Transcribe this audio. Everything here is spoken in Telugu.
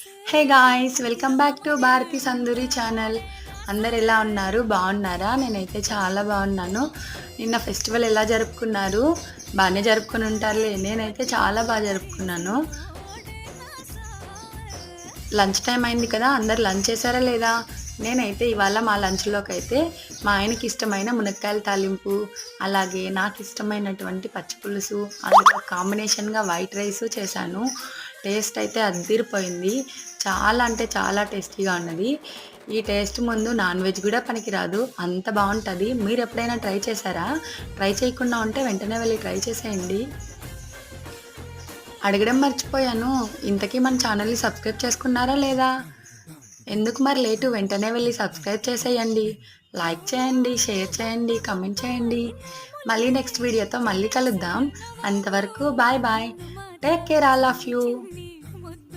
Hey guys, welcome back to Bharathi Sanduri channel. అందరు ఎలా ఉన్నారు? బాగున్నారా? నేనైతే చాలా బాగున్నాను. నిన్న ఫెస్టివల్ ఎలా జరుపుకున్నారు? బాగానే జరుపుకుని ఉంటారులే. నేనైతే చాలా బాగా జరుపుకున్నాను. లంచ్ టైం అయింది కదా, అందరు లంచ్ చేశారా లేదా? నేనైతే ఇవాళ మా లంచ్లోకి అయితే మా ఆయనకి ఇష్టమైన మునక్కాయల తాలింపు, అలాగే నాకు ఇష్టమైనటువంటి పచ్చి పులుసు, అందులో కాంబినేషన్గా వైట్ రైస్ చేశాను. టేస్ట్ అయితే అద్దిరిపోయింది. చాలా అంటే చాలా టేస్టీగా ఉన్నది. ఈ టేస్ట్ ముందు నాన్ వెజ్ కూడా పనికిరాదు, అంత బాగుంటుంది. మీరు ఎప్పుడైనా ట్రై చేశారా? ట్రై చేయకుండా ఉంటే వెంటనే వెళ్ళి ట్రై చేసేయండి. అడగడం మర్చిపోయాను, ఇంతకీ మన ఛానల్ని సబ్స్క్రైబ్ చేసుకున్నారా లేదా? ఎందుకు మరి లేటు? వెంటనే వెళ్ళి సబ్స్క్రైబ్ చేసేయండి, లైక్ చేయండి, షేర్ చేయండి, కమెంట్ చేయండి. మళ్ళీ నెక్స్ట్ వీడియోతో మళ్ళీ కలుద్దాం. అంతవరకు bye bye. Take care all of you.